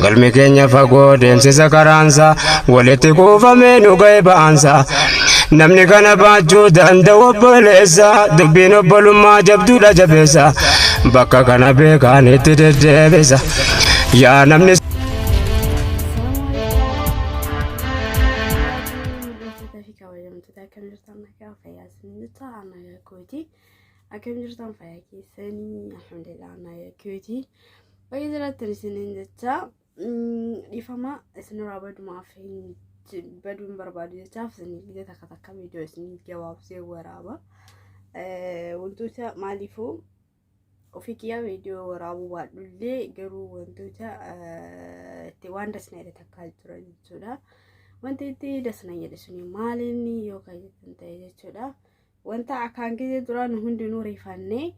galmi keenya fagoo deemsisa karaansa walitti kuufamee nu ga'e ba'aansa namni kana baachuu danda'u obboleessa dubbiin obbolummaa jabduudha jabeessa bakka kana beekaan itti deddeebisa yaa namni أكمل جرتان فياكي ثاني الحمد لله أنا كويتي وإذا ترسلين جتا يفهمها سنرا بدو ما فين بدو بربادو جتا فسني كده تكتك فيديو سني جواب زي ورابا وانتوتا ماليفو وفي كيا فيديو ورابو بعد اللي جرو وانتوتا تيوان دسنا إذا تكالتورا جتا وانتي دسنا يدسني مالني يوكا جتا جتا وانت عكان كده دران هندي نوري فني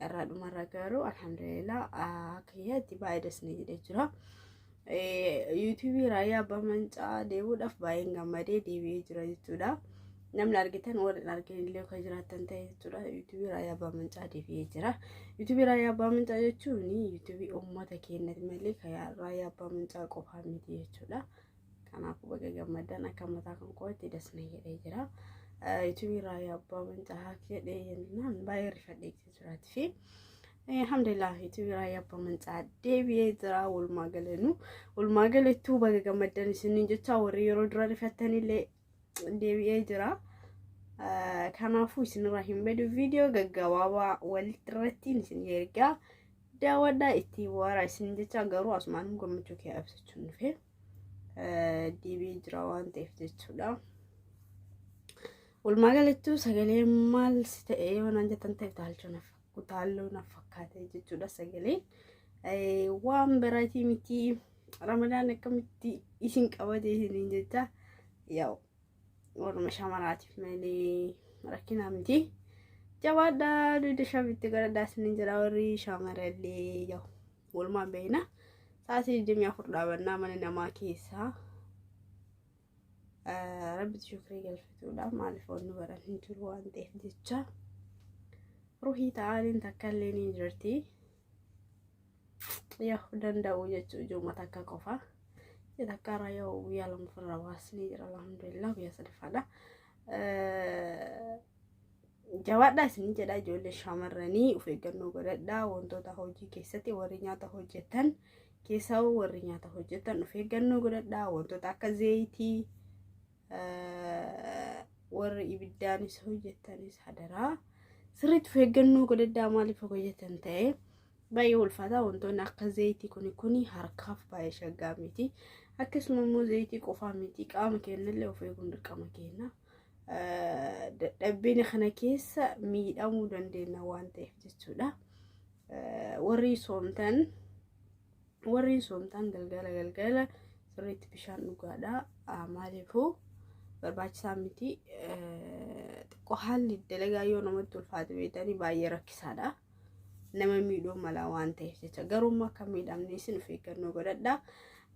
الرد مرة قالوا الحمد لله كيا تباي دسني جرا يوتيوب رايا بمنجا ديود أف باين غمادي ديوي جرا جدا نم لارجتن ور لارجين اللي كجرا تنتهي جرا يوتيوب رايا بمنجا ديوي جرا يوتيوب رايا بمنجا يجوني يوتيوب أمة تكين ملك يا رايا بمنجا كوفامي دي جدا كان أكو بقى غمادنا كم تاكم كويت دسني جرا يوتيوب رايا بمنجا كده ينام باير فديك جرا في الحمد لله يوتيوب رايا بمنجا ديوي جرا والماجلتو بقى غمادنا سنين جتا وريرو درا فتني اللي ديوي جرا كان فوي سنراهيم بدو فيديو غغواوا ولترتين سنيرغا داودا اتي ورا سنجتا غرو اسمانم غمچو كي ابسچون في ديوي جراوان تفتچودا والماغلتو سغلي مال ستاي ونانجا تنتي تالچو كوتالو نفكاته جچودا سغلي وان برايتي متي رمضان كمتي اسين قبدي سنجتا ياو ورمش عمراتي مالي ركنا متي جوادا دو شافيت غدا سنجرا وري شامر اللي يو والما بينا ساسي جميع خردا بنا من نما كيسا ربي شكري قلفتو لا مالفون نبرا نجرو انتي ديتشا روحي تعالي نتكلمي جرتي يا خدان داو يجو جو متاكا كوفا إذا كان يو يالم فرواسني الحمد لله بيصير فدا جواد سني جدا جول شامرني وفي جنو غدا وانتو تهوجي كيستي ورينيا تهوجتن كيساو ورينيا تهوجتن وفي جنو غدا وانتو تاك زيتي ور يبداني سهوجتن سحدرا سريت في جنو غدا مالي فوجتن تاي بايول فدا وانتو ناك زيتي كوني هركاف باي شغاميتي أكس مو زيتي قفاميتي قام كينا اللي وفي يقول قام كينا دبيني خنا كيس مي أمو دندينا وانتي فتشودا وري صومتان قلقالة سريت بشان نقادا مالي فو برباج سامتي قحال الدلقا يونمتو الفاتوي تاني باي ركسادا نما ميدو ملا وانتي فتشا قروما كميدام نيسن في كرنو قددا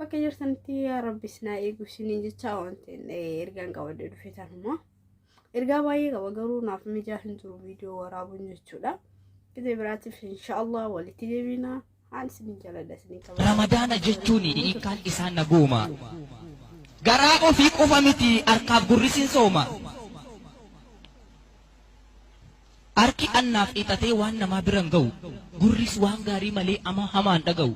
وكجر سنتي يا ربي سنائي قوسيني جتا وانتين إرغان قوادو دفتان هما إرغا بايي قوغرو ناف مجاهن ترو فيديو ورابو نجتودا كده براتف إن شاء الله والتدبينا عن سنين جلالة سنين رمضان جتوني إيكال إسان نقوما غراقو فيك أفامتي أركاب قرسين سوما أركي أناف إتاتي وان نما برنغو قرس وان غاري ملي أما همان دغو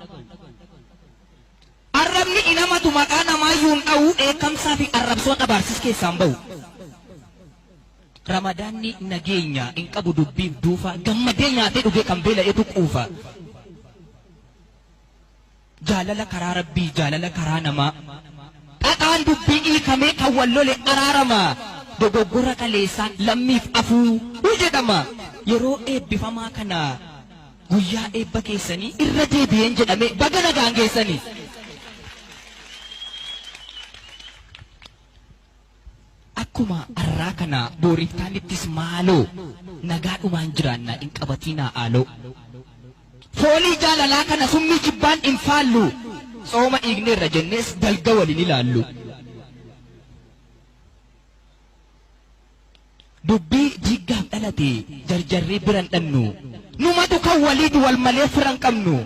Arabni inama tu makana mayung au ekam safi Arab suat abarsis ke sambau. Ramadan ni nagenya ingka budubbi dufa gammadenya te duge kambela itu kufa. Jalala kararabbi jalala karanama. Akan dubbi kame kawallole ararama. Dogogora kalesan lamif afu ujedama. Yero bifama kana. Guyya bakesani irra debiyen jedame bagana gangesani. Akkuma arraa kana booriftaniittis maaloo nagaadhumaan jiraanna hin qabatinaa aaloo foolii jaalalaa kana summii jibbaan hin faallu sooma dhiigneerra jennees dalga waliin ilaallu dubbii jiggaaf dhalate jarjarrii biran dhannu numatu kan waliid wal malee firan qabnu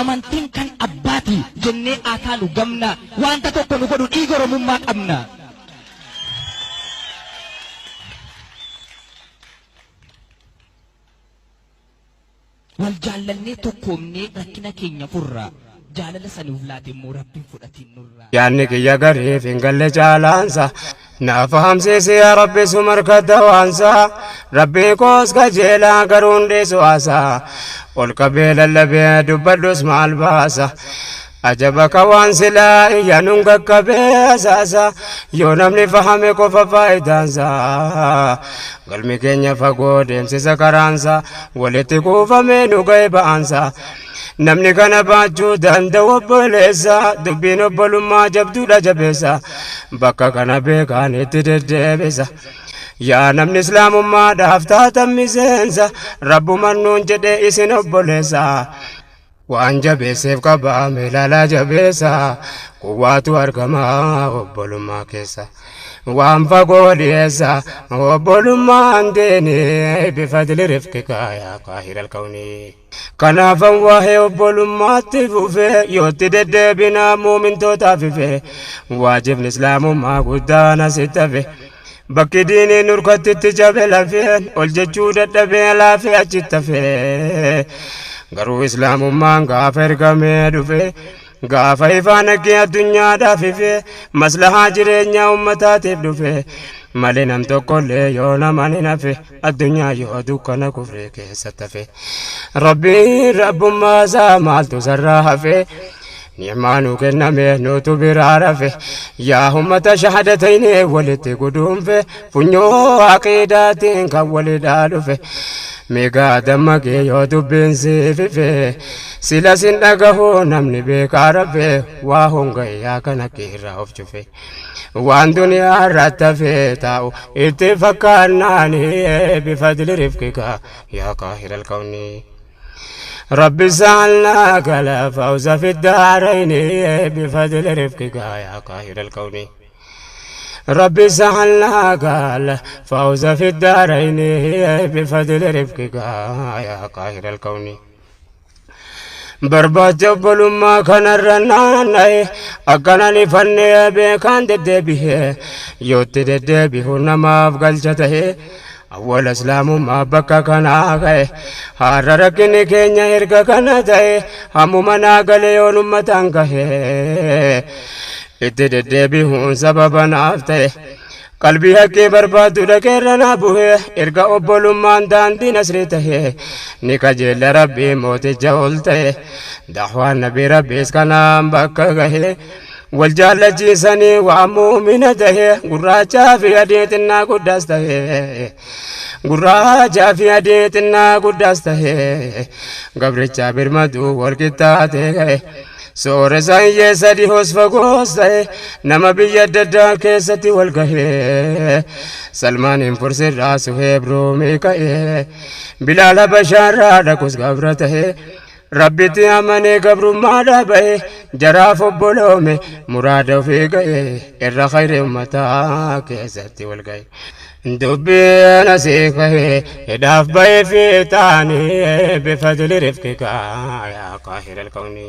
amantiin kan abbaati jennee aataanu gamna wanta tokko nu godhu dhiiga Oromummaa qabna. Wal jaallallee tokkoomnee rakkina keenya furra jaalala sanuuf laate immoo Rabbiin fudhatiin nurra. Yaanni kiyya gariif hin galle caalaansa na fahamsiisi yaa Rabbi sumarkata waansa Rabbii koos qajeelaa garuu hundeessu haasa ol qabee lallabee dubbadhus maal baasa. Ajaba kawaan silaa iyyanuun qaqqabee asaasa yoo namni fahame qofa faayidaansa galmi keenya fagoo deemsisa karaansa walitti kuufamee nu ga'e ba'aansa namni kana baachuu danda'u obboleessa dubbiin obbolummaa jabduudha jabeessa bakka kana beekaan itti deddeebisa. Yaa namni islaamummaadhaaf taatan miseensa rabbumaan nuun jedhee isin obboleessa. Waan jabeesseef qabaame ilaalaa jabeessa kuwaatu argamaa obbolummaa keessa waan fagoo dhiyeessa obbolummaan deene bifadli rifqika yaa qaahiral kawni. Kanaafan waa'ee obbolummaatti fufee yootti deddeebinaa muumintootaaf ife waajibni islaamummaa guddaan asitti hafe. Bakki diiniin nurkattitti cabe lafeen ol jechuu dadhabee laafee achitti hafe. Garuu islaamummaan gaafa ergamee dhufe gaafa ifaan aggee addunyaadhaaf ife maslahaa jireenyaa ummataatiif dhufe malee nam tokkollee yoo namaan hin hafe addunyaa yoo dukkana kufree keessatti hafe. Rabbiin rabbummaa isaa maaltu sarraa hafe ni'maanu kenname nutu biraa rafe yaa ummata shahadatayni walitti guduunfe funyoo aqiidaatiin kan walidhaa dhufe. Meegaa dammaqee yoo dubbiin siifife sila sin dhagahu namni beekaa rafe waa honga'e yaa kana keerraa of cufe waan duniyaa irratti hafee taa'u itti fakkaannaani bifadli rifqika yaa qaahiral kawni. Rabbi saalnaa gala fawza fiddaarayni bifadli rifqika yaa qaahiral kawni. ربي سهلنا قال فوز في الدارين بفضل رفقك يا قاهر الكون. برباد جبل ما كان الرنان أكنني فني بكان ددبيه يوت ددبيه نما أفقلته أول إسلام ما بكى كان آغاي هارركني كينيا إرقا كان تاي همو مناقل يون متانكه itti deddeebi'uun sababa naaf ta'e qalbii haqqee barbaadu dhaqeerra na bu'e erga obbolummaan daandii nasrii ta'e ni kajeella rabbii mooticha ol ta'e da'waan nabii rabbiis kanaan bakka gahe wal jaallachiisanii waan muumina ta'e gurraachaa fi adii xinnaa guddaas ta'e gurraachaa fi adii xinnaa guddaas ta'e gabricha birmaduu wal qixxaatee gahe. Sooressa hiyyeessa hoos fagoos ta'e nama biyya adda addaa keessatti wal gahee Salmaaniin Fursirraa Suheeb Roomii ka'ee Bilaala Bashaarraa dhaqus gabra ta'e Rabbitti amanee gabrummaadhaa ba'e jaraaf obboloome muraada ofii ga'e irra khayri ummataa keessatti wal ga'e. Dubbiin asii ka'ee hidhaaf ba'ee fi taanee bifadli rifqika yaa qaahiral kawni.